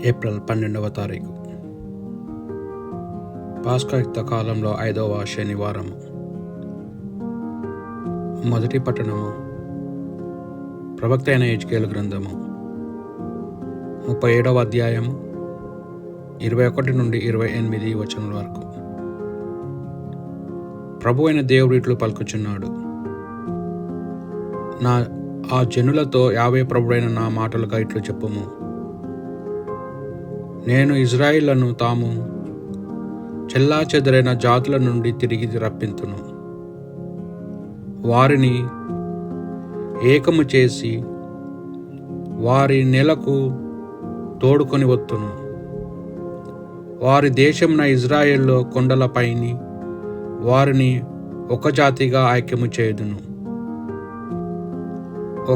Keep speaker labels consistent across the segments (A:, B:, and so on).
A: April 12వ తారీఖు పాస్కాయుక్త కాలంలో 5వ శనివారము. మొదటి పట్టణము ప్రవక్త అయిన యెజ్కేలు గ్రంథము 37వ అధ్యాయము 21 నుండి 28 వచనముల వరకు. ప్రభు అయిన దేవుడు ఇట్లు పలుకుచున్నాడు, ఆ జనులతో యావే ప్రభుడైన నా మాటలుగా ఇట్లు చెప్పుము. నేను ఇజ్రాయిలను తాము చెల్లాచెదరైన జాతుల నుండి తిరిగి రప్పింతును. వారిని ఏకము చేసి వారి నెలకు తోడుకొని వత్తును. వారి దేశమున ఇజ్రాయెల్లో కొండలపైని వారిని ఒక జాతిగా ఐక్యము చేయుదును.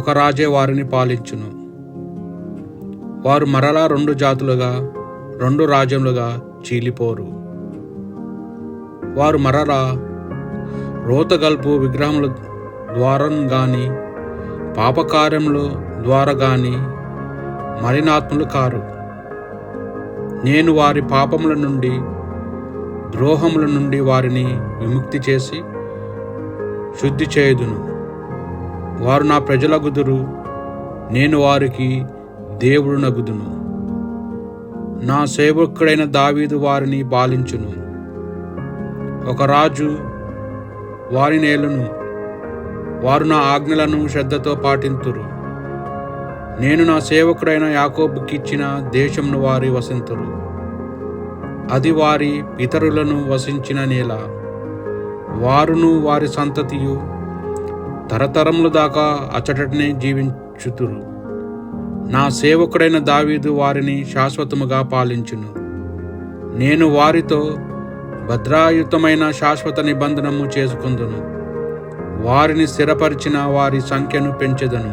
A: ఒక రాజే వారిని పాలించును. వారు మరలా 2 జాతులుగా 2 రాజ్యములుగా చీలిపోరు. వారు మరలా రోతగల్పు విగ్రహముల ద్వారా గాని పాపకార్యముల ద్వారా గాని మలినాత్ములు కారు. నేను వారి పాపముల నుండి ద్రోహముల నుండి వారిని విముక్తి చేసి శుద్ధి చేయుదును. వారు నా ప్రజలగుదురు, నేను వారికి దేవుడు నగుదును. నా సేవకుడైన దావీదు వారిని పాలించును. ఒక రాజు వారిని ఏలును. వారు నా ఆజ్ఞలను శ్రద్ధతో పాటింతురు. నేను నా సేవకుడైన యాకోబుకిచ్చిన దేశమును వారి వసింతురు. అది వారి పితరులను వసించిన నేల. వారును వారి సంతతియు తరతరముల దాకా అచ్చటనే జీవించుతురు. నా సేవకుడైన దావీదు వారిని శాశ్వతముగా పాలించును. నేను వారితో భద్రాయుతమైన శాశ్వత నిబంధనము చేసుకుందును. వారిని స్థిరపరిచిన వారి సంఖ్యను పెంచెదను.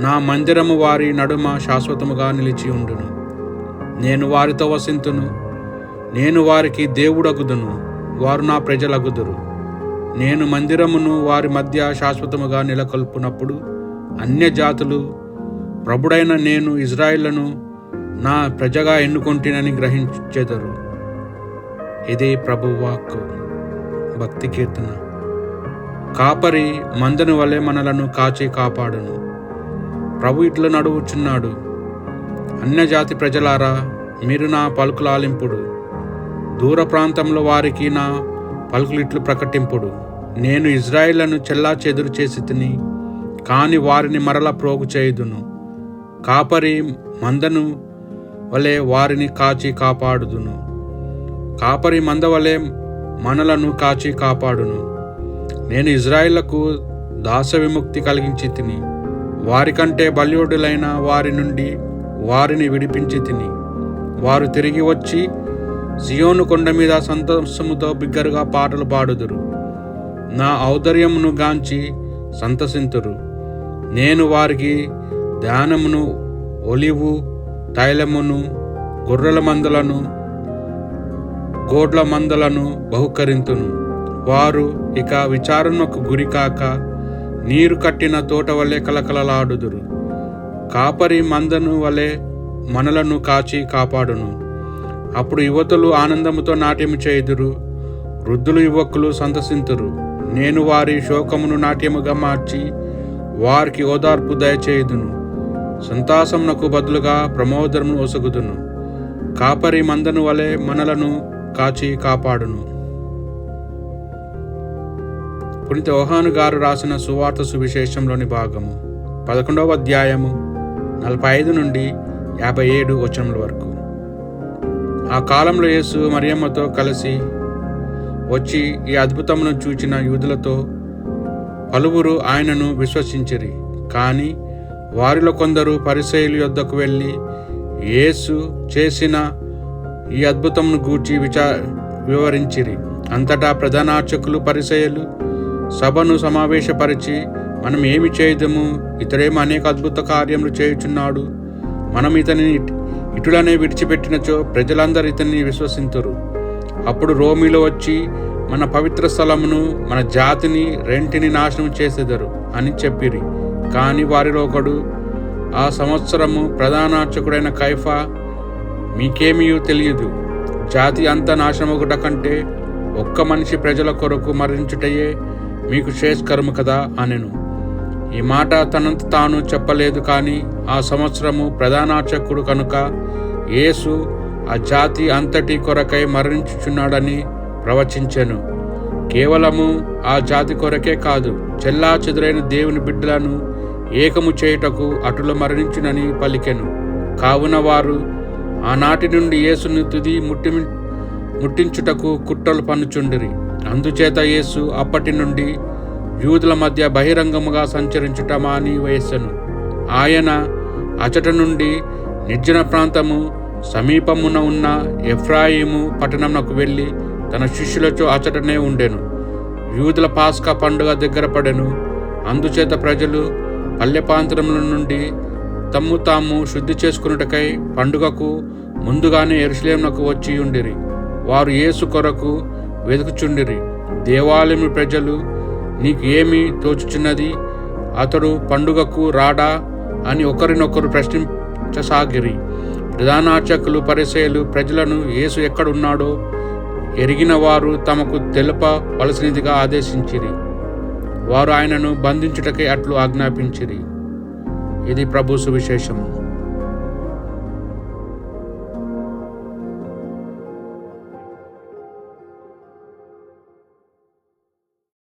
A: నా మందిరము వారి నడుమ శాశ్వతముగా నిలిచి ఉండును. నేను వారితో వసింతును. నేను వారికి దేవుడగుదును. వారు నా ప్రజలగుదురు. నేను మందిరమును వారి మధ్య శాశ్వతముగా నెలకొల్పునప్పుడు అన్య జాతులు ప్రభుడైన నేను ఇజ్రాయిలను నా ప్రజగా ఎన్నుకొంటినని గ్రహించెదరు. ఇదే ప్రభువు వాక్కు. భక్తి కీర్తన. కాపరి మందను వలె మనలను కాచి కాపాడును. ప్రభు ఇట్లు నడువుచున్నాడు, అన్యజాతి ప్రజలారా, మీరు నా పలుకులు ఆలింపుడు. దూర ప్రాంతంలో వారికి నా పలుకులు ఇట్లు ప్రకటింపుడు. నేను ఇజ్రాయిలను చెల్లా చెదురు చేసి తిని, కాని వారిని మరల ప్రోగు చేయుదును. కాపరి మందను వలె వారిని కాచి కాపాడుదును. కాపరి మంద వలె మనలను కాచి కాపాడును. నేను ఇజ్రాయిలకు దాస విముక్తి కలిగించి తిని, వారికంటే బల్యోడులైన వారి నుండి వారిని విడిపించి తిని. వారు తిరిగి వచ్చి సియోను కొండ మీద సంతోషముతో బిగ్గరగా పాటలు పాడుదురు. నా ఔదార్యమును గాంచి సంతసింతురు. నేను వారికి ధాన్యమును, ఒలివు తైలమును, గొర్రెల మందలను, గోడ్ల మందలను బహుకరింతును. వారు ఇక విచారణకు గురికాక నీరు కట్టిన తోట వలె కలకలలాడుదురు. కాపరి మందను వలె మనలను కాచి కాపాడును. అప్పుడు యువతులు ఆనందముతో నాట్యము చేయుదురు. వృద్ధులు యువకులు సంతసింతురు. నేను వారి శోకమును నాట్యముగా మార్చి వారికి ఓదార్పు దయచేయుదును. సంతాసమునకు బదులుగా ప్రమోదమును ఒసగుదును. కాపరి మందను వలె మనలను కాచి కాపాడును. పునీత యోహాను గారు రాసిన సువార్త సువిశేషంలోని భాగము 11వ అధ్యాయము 45 నుండి 57 వచనముల వరకు. ఆ కాలంలో యేసు మరియమ్మతో కలిసి వచ్చి ఈ అద్భుతమును చూచిన యూదులతో పలువురు ఆయనను విశ్వసించిరి. కానీ వారిలో కొందరు పరిసయ్యుల యొద్దకు వెళ్ళి యేసు చేసిన ఈ అద్భుతమును గూర్చి వివరించిరి. అంతటా ప్రధానార్చకులు పరిసయ్యులు సభను సమావేశపరిచి, మనం ఏమి చేయుదము? ఇతడేమో అనేక అద్భుత కార్యములు చేయుచున్నాడు. మనం ఇతనిని ఇటులనే విడిచిపెట్టినచో ప్రజలందరూ ఇతన్ని విశ్వసింతురు. అప్పుడు రోమిలో వచ్చి మన పవిత్ర స్థలమును, మన జాతిని రెంటిని నాశనం చేసేదరు అని చెప్పిరి. కానీ వారిలో ఒకడు, ఆ సంవత్సరము ప్రధానార్చకుడైన కైఫా, మీకేమీ తెలియదు. జాతి అంత నాశనమొకట కంటే ఒక్క మనిషి ప్రజల కొరకు మరణించుటయే మీకు శ్రేయస్కరము కదా అనెను. ఈ మాట తనంత తాను చెప్పలేదు, కానీ ఆ సంవత్సరము ప్రధానార్చకుడు కనుక యేసు ఆ జాతి అంతటి కొరకై మరణించుచున్నాడని ప్రవచించెను. కేవలము ఆ జాతి కొరకే కాదు, చెల్లా చెదురైన దేవుని బిడ్డలను ఏకము చేయుటకు అటులో మరణించునని పలికెను. కావున వారు ఆనాటి నుండి యేసును తుది ముట్టించుటకు కుట్రలు పన్నుచుండిరి. అందుచేత యేసు అప్పటి నుండి యూదుల మధ్య బహిరంగముగా సంచరించుట మాని వేసెను. ఆయన అచట నుండి నిర్జన ప్రాంతము సమీపమున ఉన్న ఎఫ్రాయిము పట్టణమునకు వెళ్ళి తన శిష్యులతో అచటనే ఉండెను. యూదుల పాస్కా పండుగ దగ్గర పడెను. అందుచేత ప్రజలు పల్లెపాంతరముల నుండి తమ్ము తాము శుద్ధి చేసుకున్నటకై పండుగకు ముందుగానే యెరూషలేమునకు వచ్చి ఉండిరి. వారు యేసు కొరకు వెతుకుచుండిరి. దేవాలయము ప్రజలు, నీకు ఏమి తోచుచున్నది? అతడు పండుగకు రాడా అని ఒకరినొకరు ప్రశ్నించసాగిరి. ప్రధానార్చకులు, పరిసయ్యులు ప్రజలను యేసు ఎక్కడున్నాడో ఎరిగిన వారు తమకు తెలపవలసినదిగా ఆదేశించిరి. వారు ఆయనను బంధించుటకై అట్లు ఆజ్ఞాపించిరి. ఇది ప్రభు సువిశేషము.